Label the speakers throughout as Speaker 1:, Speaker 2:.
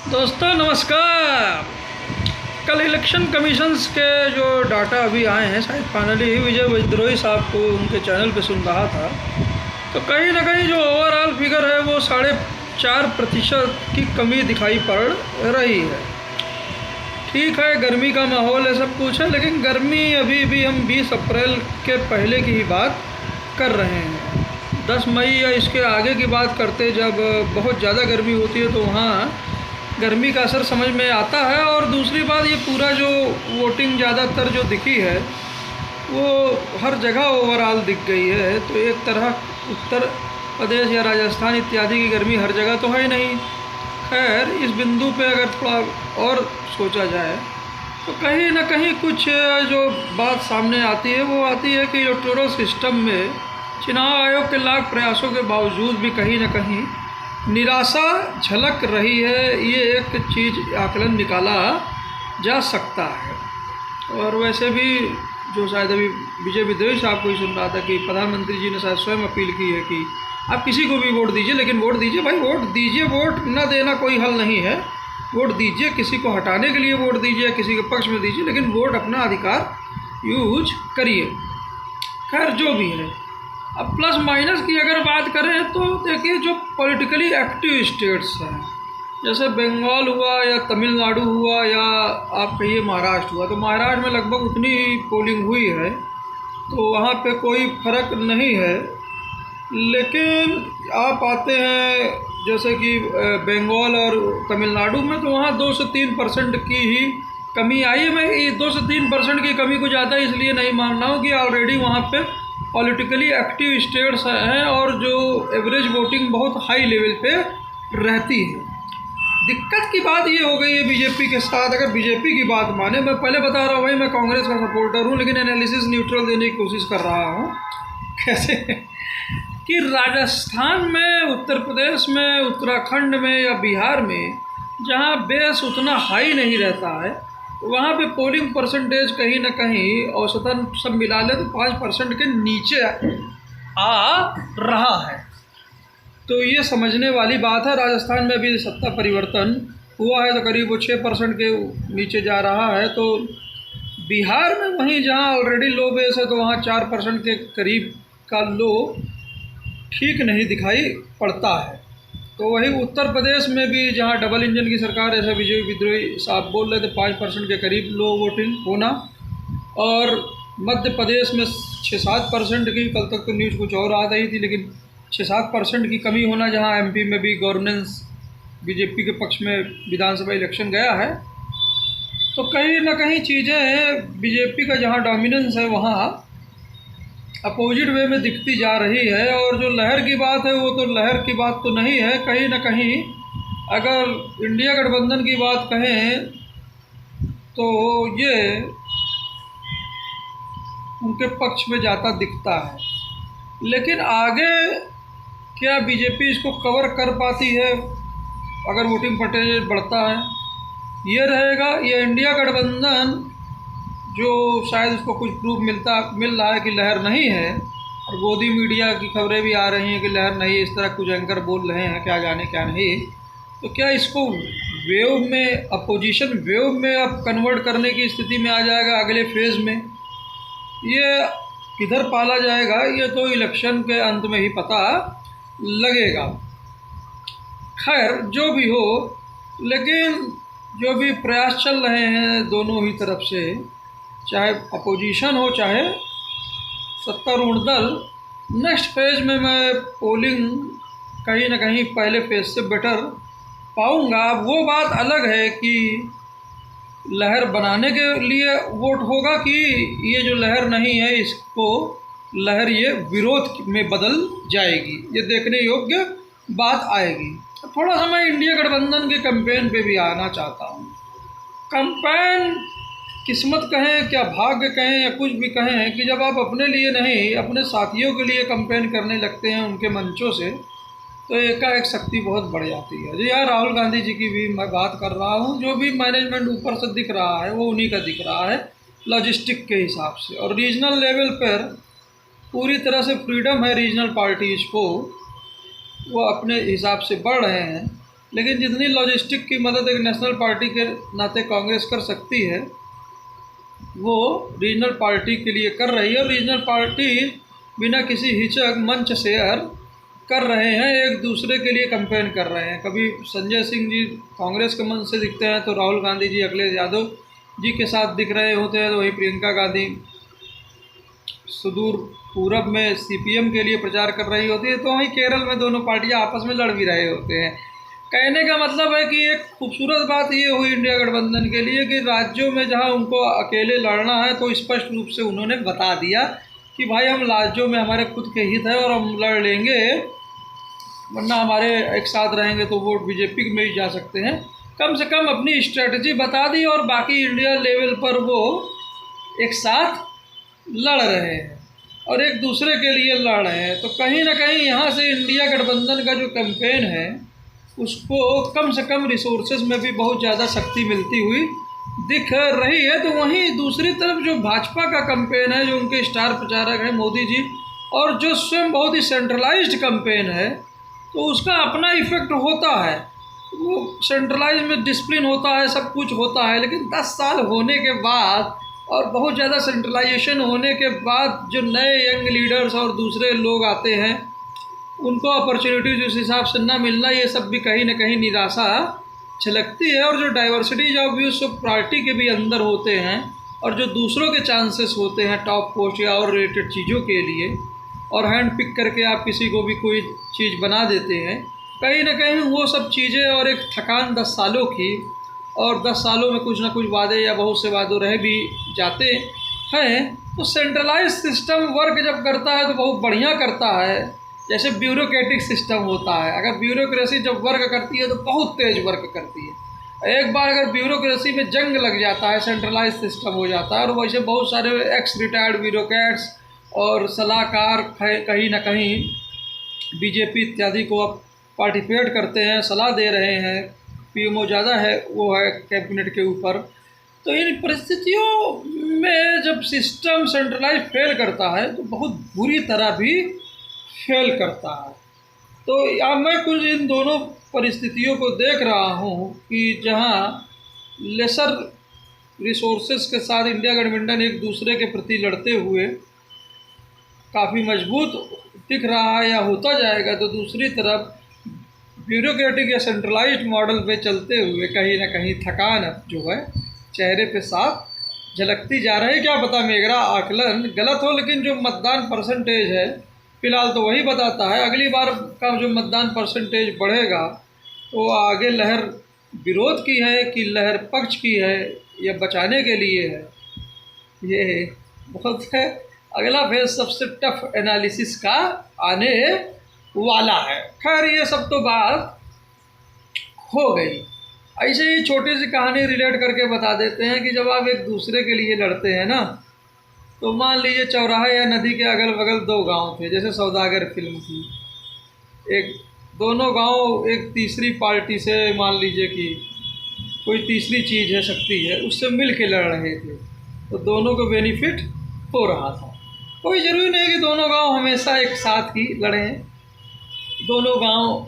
Speaker 1: दोस्तों नमस्कार। कल इलेक्शन कमीशंस के जो डाटा अभी आए हैं, शायद फाइनली ही विजय विद्रोही साहब को उनके चैनल पे सुन रहा था, तो कहीं ना कहीं जो ओवरऑल फिगर है वो 4.5% की कमी दिखाई पड़ रही है। ठीक है, गर्मी का माहौल है, सब कुछ है, लेकिन गर्मी अभी भी हम 20 अप्रैल के पहले की ही बात कर रहे हैं। 10 मई या इसके आगे की बात करते, जब बहुत ज़्यादा गर्मी होती है तो वहाँ गर्मी का असर समझ में आता है। और दूसरी बात, ये पूरा जो वोटिंग ज़्यादातर जो दिखी है वो हर जगह ओवरऑल दिख गई है। तो एक तरह उत्तर प्रदेश या राजस्थान इत्यादि की गर्मी हर जगह तो है नहीं। खैर, इस बिंदु पे अगर थोड़ा और सोचा जाए तो कहीं ना कहीं कुछ जो बात सामने आती है वो आती है कि इलेक्टोरल सिस्टम में चुनाव आयोग के लाख प्रयासों के बावजूद भी कहीं ना कहीं निराशा झलक रही है। ये एक चीज़ आकलन निकाला जा सकता है। और वैसे भी जो शायद अभी विजय विद्रोही साहब को ही सुन रहा था कि प्रधानमंत्री जी ने शायद स्वयं अपील की है कि आप किसी को भी वोट दीजिए, लेकिन वोट दीजिए। भाई वोट दीजिए, वोट न देना कोई हल नहीं है। वोट दीजिए, किसी को हटाने के लिए वोट दीजिए, किसी के पक्ष में दीजिए, लेकिन वोट अपना अधिकार यूज करिए। खैर, जो भी है, अब प्लस माइनस की अगर बात करें तो देखिए, जो पॉलिटिकली एक्टिव स्टेट्स हैं जैसे बंगाल हुआ या तमिलनाडु हुआ या आप कहिए महाराष्ट्र हुआ, तो महाराष्ट्र में लगभग उतनी ही पोलिंग हुई है, तो वहाँ पे कोई फ़र्क नहीं है। लेकिन आप आते हैं जैसे कि बंगाल और तमिलनाडु में, तो वहाँ 2 से 3% की ही कमी आई है। मैं ये 2 से 3% की कमी को ज़्यादा इसलिए नहीं मान रहा हूँ कि ऑलरेडी वहाँ पे पॉलिटिकली एक्टिव स्टेट्स हैं और जो एवरेज वोटिंग बहुत हाई लेवल पे रहती है। दिक्कत की बात ये हो गई है बीजेपी के साथ। अगर बीजेपी की बात माने, मैं पहले बता रहा हूँ भाई, मैं कांग्रेस का सपोर्टर हूँ, लेकिन एनालिसिस न्यूट्रल देने की कोशिश कर रहा हूँ। कैसे कि राजस्थान में, उत्तर प्रदेश में, उत्तराखंड में या बिहार में जहाँ बेस उतना हाई नहीं रहता है, वहाँ पे पोलिंग परसेंटेज कहीं ना कहीं औसतन सब मिला ले तो 5% के नीचे आ रहा है। तो ये समझने वाली बात है। राजस्थान में भी सत्ता परिवर्तन हुआ है तो करीब वो 6% के नीचे जा रहा है। तो बिहार में वहीं जहाँ ऑलरेडी लो बेस है तो वहाँ 4% के करीब का लो ठीक नहीं दिखाई पड़ता है। तो वही उत्तर प्रदेश में भी जहाँ डबल इंजन की सरकार है, ऐसा विजय विद्रोही साहब बोल रहे थे, 5% के करीब लो वोटिंग होना। और मध्य प्रदेश में 6-7% की, कल तक तो न्यूज़ कुछ और आ रही थी, लेकिन 6-7% की कमी होना, जहाँ एमपी में भी गवर्नेंस बीजेपी के पक्ष में विधानसभा इलेक्शन गया है। तो कहीं ना कहीं चीज़ें बीजेपी का जहाँ डोमिनेंस है वहाँ अपोजिट वे में दिखती जा रही है। और जो लहर की बात है वो तो लहर की बात तो नहीं है। कहीं ना कहीं अगर इंडिया गठबंधन की बात कहें तो ये उनके पक्ष में जाता दिखता है। लेकिन आगे क्या बीजेपी इसको कवर कर पाती है अगर वोटिंग परसेंटेज बढ़ता है, ये रहेगा। या इंडिया गठबंधन जो शायद उसको कुछ प्रूफ मिल रहा है कि लहर नहीं है, और गोदी मीडिया की खबरें भी आ रही हैं कि लहर नहीं है, इस तरह कुछ एंकर बोल रहे हैं, क्या जाने क्या नहीं। तो क्या इसको वेव में, अपोजिशन वेव में अब कन्वर्ट करने की स्थिति में आ जाएगा अगले फेज़ में? ये किधर पाला जाएगा, ये तो इलेक्शन के अंत में ही पता लगेगा। खैर, जो भी हो, लेकिन जो भी प्रयास चल रहे हैं दोनों ही तरफ से, चाहे अपोजिशन हो चाहे सत्तारूढ़ दल, नेक्स्ट फेज़ में मैं पोलिंग कहीं ना कहीं पहले फेज़ से बेटर पाऊंगा। वो बात अलग है कि लहर बनाने के लिए वोट होगा कि ये जो लहर नहीं है इसको लहर ये विरोध में बदल जाएगी, ये देखने योग्य बात आएगी। थोड़ा सा मैं इंडिया गठबंधन के कैंपेन पे भी आना चाहता हूँ। कैंपेन किस्मत कहें, क्या भाग्य कहें, या कुछ भी कहें, कि जब आप अपने लिए नहीं अपने साथियों के लिए कैंपेन करने लगते हैं उनके मंचों से, तो एकाएक शक्ति बहुत बढ़ जाती है। जी हाँ, राहुल गांधी जी की भी मैं बात कर रहा हूँ। जो भी मैनेजमेंट ऊपर से दिख रहा है वो उन्हीं का दिख रहा है लॉजिस्टिक के हिसाब से। और रीजनल लेवल पर पूरी तरह से फ्रीडम है रीजनल पार्टीज़ को, वो अपने हिसाब से बढ़ रहे हैं। लेकिन जितनी लॉजिस्टिक की मदद एक नेशनल पार्टी के नाते कांग्रेस कर सकती है वो रीजनल पार्टी के लिए कर रही है। और रीजनल पार्टी बिना किसी हिचक मंच शेयर कर रहे हैं, एक दूसरे के लिए कैंपेन कर रहे हैं। कभी संजय सिंह जी कांग्रेस के मंच से दिखते हैं तो राहुल गांधी जी अखिलेश यादव जी के साथ दिख रहे होते हैं, तो वहीं प्रियंका गांधी सुदूर पूरब में सीपीएम के लिए प्रचार कर रही होती है, तो वहीं केरल में दोनों पार्टियां आपस में लड़ भी रहे होते हैं। कहने का मतलब है कि एक खूबसूरत बात ये हुई इंडिया गठबंधन के लिए कि राज्यों में जहां उनको अकेले लड़ना है तो स्पष्ट रूप से उन्होंने बता दिया कि भाई हम राज्यों में हमारे खुद के हित है और हम लड़ लेंगे, वरना हमारे एक साथ रहेंगे तो वोट बीजेपी में ही जा सकते हैं। कम से कम अपनी स्ट्रेटजी बता दी और बाकी इंडिया लेवल पर वो एक साथ लड़ रहे हैं और एक दूसरे के लिए लड़ रहे हैं। तो कहीं ना कहीं यहाँ से इंडिया गठबंधन का जो कैंपेन है उसको कम से कम रिसोर्सेज में भी बहुत ज़्यादा शक्ति मिलती हुई दिख रही है। तो वहीं दूसरी तरफ जो भाजपा का कैंपेन है, जो उनके स्टार प्रचारक हैं मोदी जी, और जो स्वयं बहुत ही सेंट्रलाइज्ड कैंपेन है, तो उसका अपना इफेक्ट होता है। वो सेंट्रलाइज में डिसिप्लिन होता है, सब कुछ होता है, लेकिन 10 साल होने के बाद और बहुत ज़्यादा सेंट्रलाइजेशन होने के बाद जो नए यंग लीडर्स और दूसरे लोग आते हैं उनको अपॉर्चुनिटीज उस हिसाब से ना मिलना, ये सब भी कहीं ना कहीं निराशा झलकती है। और जो डाइवर्सिटीज ऑफ व्यूज सब पार्टी के भी अंदर होते हैं और जो दूसरों के चांसेस होते हैं टॉप पोस्ट या और रिलेटेड चीज़ों के लिए, और हैंड पिक करके आप किसी को भी कोई चीज़ बना देते हैं, कहीं ना कहीं वो सब चीज़ें और एक थकान 10 सालों की, और 10 सालों में कुछ ना कुछ वादे या बहुत से वादे रह भी जाते हैं। तो सेंट्रलाइज सिस्टम वर्क जब करता है तो बहुत बढ़िया करता है, जैसे ब्यूरोक्रेटिक सिस्टम होता है। अगर ब्यूरोक्रेसी जब वर्क करती है तो बहुत तेज़ वर्क करती है। एक बार अगर ब्यूरोक्रेसी में जंग लग जाता है, सेंट्रलाइज सिस्टम हो जाता है, और वैसे बहुत सारे एक्स रिटायर्ड ब्यूरोक्रेट्स और सलाहकार कहीं ना कहीं बीजेपी इत्यादि को अब पार्टिसिपेट करते हैं, सलाह दे रहे हैं, पीएमओ ज़्यादा है वो है कैबिनेट के ऊपर। तो इन परिस्थितियों में जब सिस्टम सेंट्रलाइज फेल करता है तो बहुत बुरी तरह भी फेल करता है। तो अब मैं कुछ इन दोनों परिस्थितियों को देख रहा हूँ कि जहाँ लेसर रिसोर्सेज के साथ इंडिया गठबंधन एक दूसरे के प्रति लड़ते हुए काफ़ी मजबूत दिख रहा है या होता जाएगा, तो दूसरी तरफ ब्यूरोक्रेटिक या सेंट्रलाइज्ड मॉडल पे चलते हुए कहीं ना कहीं थकान जो है चेहरे पे साफ झलकती जा रही है। क्या पता मेरा आकलन गलत हो, लेकिन जो मतदान परसेंटेज है फिलहाल तो वही बताता है। अगली बार का जो मतदान परसेंटेज बढ़ेगा तो आगे लहर विरोध की है कि लहर पक्ष की है या बचाने के लिए है, ये बहुत है। अगला फेज सबसे टफ एनालिसिस का आने वाला है। खैर ये सब तो बात हो गई। ऐसे ही छोटी सी कहानी रिलेट करके बता देते हैं कि जब आप एक दूसरे के लिए लड़ते हैं ना, तो मान लीजिए चौराहा या नदी के अगल बगल 2 गांव थे, जैसे सौदागर फिल्म थी। एक दोनों गांव एक तीसरी पार्टी से, मान लीजिए कि कोई तीसरी चीज़ है, शक्ति है, उससे मिल के लड़ रहे थे, तो दोनों को बेनिफिट हो रहा था। कोई ज़रूरी नहीं कि दोनों गांव हमेशा एक साथ ही लड़ें। दोनों गांव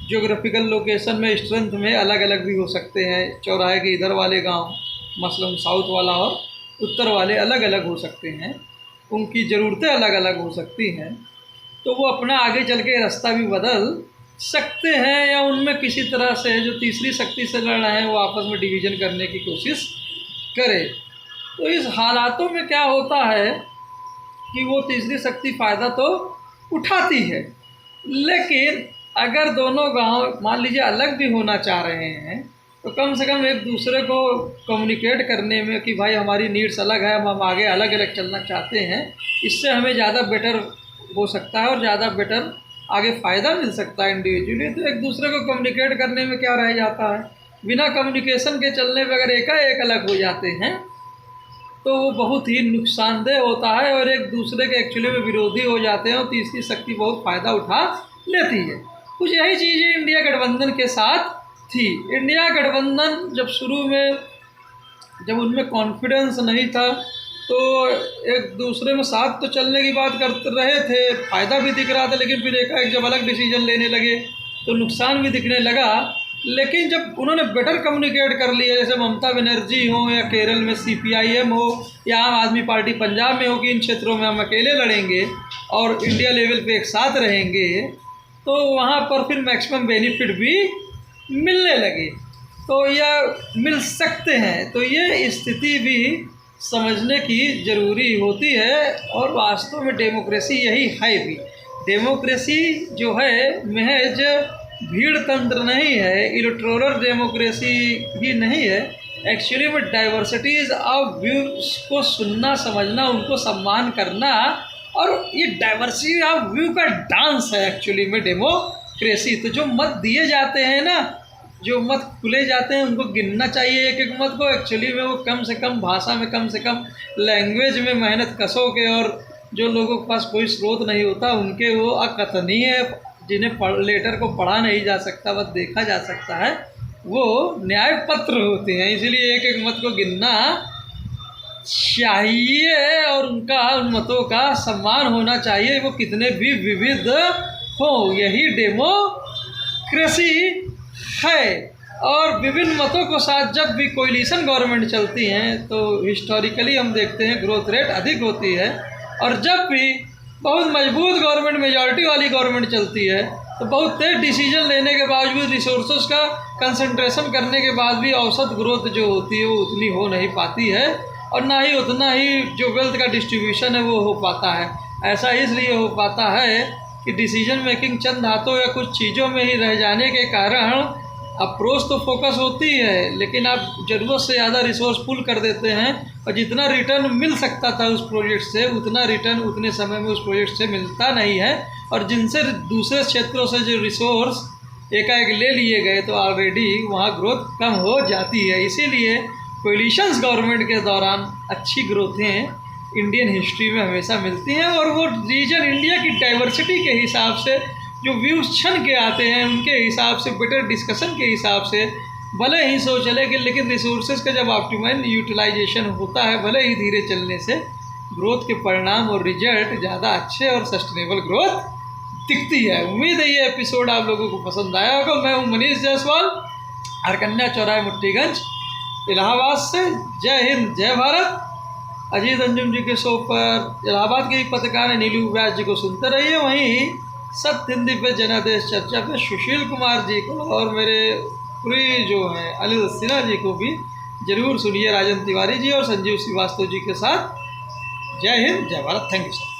Speaker 1: ज्योग्राफिकल लोकेशन में, स्ट्रेंथ में अलग अलग भी हो सकते हैं। चौराहे के इधर वाले गांव मसलन साउथ वाला और उत्तर वाले अलग अलग हो सकते हैं, उनकी ज़रूरतें अलग अलग हो सकती हैं, तो वो अपना आगे चल के रास्ता भी बदल सकते हैं, या उनमें किसी तरह से जो तीसरी शक्ति से लड़ रहे हैं वो आपस में डिवीज़न करने की कोशिश करे। तो इस हालातों में क्या होता है कि वो तीसरी शक्ति फ़ायदा तो उठाती है, लेकिन अगर दोनों गांव मान लीजिए अलग भी होना चाह रहे हैं तो कम से कम एक दूसरे को कम्युनिकेट करने में कि भाई हमारी नीड्स अलग है, हम आगे अलग अलग चलना चाहते हैं, इससे हमें ज़्यादा बेटर हो सकता है और ज़्यादा बेटर आगे फ़ायदा मिल सकता है इंडिविजुअली। तो एक दूसरे को कम्युनिकेट करने में क्या रह जाता है, बिना कम्युनिकेशन के चलने पर अगर एकाएक अलग हो जाते हैं तो वो बहुत ही नुकसानदेह होता है और एक दूसरे के एक्चुअली में विरोधी हो जाते हैं और तीसरी शक्ति बहुत फ़ायदा उठा लेती है। कुछ यही चीज़ें इंडिया गठबंधन के साथ थी। इंडिया गठबंधन जब शुरू में जब उनमें कॉन्फिडेंस नहीं था तो एक दूसरे में साथ तो चलने की बात करते रहे थे, फ़ायदा भी दिख रहा था, लेकिन फिर एकाएक जब अलग डिसीजन लेने लगे तो नुकसान भी दिखने लगा। लेकिन जब उन्होंने बेटर कम्युनिकेट कर लिया, जैसे ममता बनर्जी हो या केरल में CPIM हो या आम आदमी पार्टी पंजाब में हो कि इन क्षेत्रों में हम अकेले लड़ेंगे और इंडिया लेवल पे एक साथ रहेंगे, तो वहाँ पर फिर मैक्सिमम बेनिफिट भी मिलने लगे, तो यह मिल सकते हैं। तो ये स्थिति भी समझने की ज़रूरी होती है। और वास्तव में डेमोक्रेसी यही है भी। डेमोक्रेसी जो है महज भीड़ तंत्र नहीं है, इलेक्टोरल डेमोक्रेसी भी नहीं है। एक्चुअली में डाइवर्सिटीज़ ऑफ व्यूज़ को सुनना, समझना, उनको सम्मान करना, और ये डाइवर्सिटी ऑफ व्यू का डांस है एक्चुअली में डेमोक्रेसी। तो जो मत दिए जाते हैं ना, जो मत खुले जाते हैं, उनको गिनना चाहिए एक एक मत को। एक्चुअली में वो कम से कम भाषा में, कम से कम लैंग्वेज में मेहनत कसों के, और जो लोगों के पास कोई स्रोत नहीं होता उनके वो अकथनीय, जिन्हें लेटर को पढ़ा नहीं जा सकता बस देखा जा सकता है, वो न्याय पत्र होते हैं। इसलिए एक एक मत को गिनना चाहिए और उन मतों का सम्मान होना चाहिए, वो कितने भी विविध हो। यही डेमोक्रेसी है। और विभिन्न मतों के साथ जब भी कोलिशन गवर्नमेंट चलती हैं तो हिस्टोरिकली हम देखते हैं ग्रोथ रेट अधिक होती है। और जब भी बहुत मजबूत गवर्नमेंट, मेजॉरिटी वाली गवर्नमेंट चलती है, तो बहुत तेज डिसीजन लेने के बावजूद, रिसोर्सेज का कंसंट्रेशन करने के बाद भी औसत ग्रोथ जो होती है वो उतनी हो नहीं पाती है, और ना ही उतना ही जो वेल्थ का डिस्ट्रीब्यूशन है वो हो पाता है। ऐसा इसलिए हो पाता है कि डिसीजन मेकिंग चंद हाथों या कुछ चीज़ों में ही रह जाने के कारण अप्रोच तो फोकस होती है, लेकिन आप ज़रूरत से ज़्यादा रिसोर्स पुल कर देते हैं, और जितना रिटर्न मिल सकता था उस प्रोजेक्ट से, उतना रिटर्न उतने समय में उस प्रोजेक्ट से मिलता नहीं है। और जिनसे दूसरे क्षेत्रों से जो रिसोर्स एकाएक ले लिए गए, तो ऑलरेडी वहाँ ग्रोथ कम हो जाती है। इसीलिए कोलिशंस गवर्नमेंट के दौरान अच्छी ग्रोथें इंडियन हिस्ट्री में हमेशा मिलती हैं। और वो रीजन इंडिया की डाइवर्सिटी के हिसाब से जो व्यूज़ छन के आते हैं, उनके हिसाब से, बेटर डिस्कशन के हिसाब से, भले ही सो चले कि, लेकिन रिसोर्सेज का जब ऑप्टिमल यूटिलाइजेशन होता है, भले ही धीरे चलने से, ग्रोथ के परिणाम और रिजल्ट ज़्यादा अच्छे और सस्टेनेबल ग्रोथ दिखती है। उम्मीद है ये एपिसोड आप लोगों को पसंद आया होगा। मैं हूँ मनीष जायसवाल, हरकन्या चौराहे, मुट्ठीगंज, इलाहाबाद से। जय हिंद, जय भारत। अजीत अंजुम जी के शो पर इलाहाबाद के पत्रकार नीलू व्यास जी को सुनते रहिए। वहीं सत्य हिंदी पे जनादेश चर्चा पे सुशील कुमार जी को और मेरे पूरी जो हैं अनिल सिन्हा जी को भी जरूर सुनिए, राजन तिवारी जी और संजीव श्रीवास्तव जी के साथ। जय हिंद, जय भारत। Thank you sir.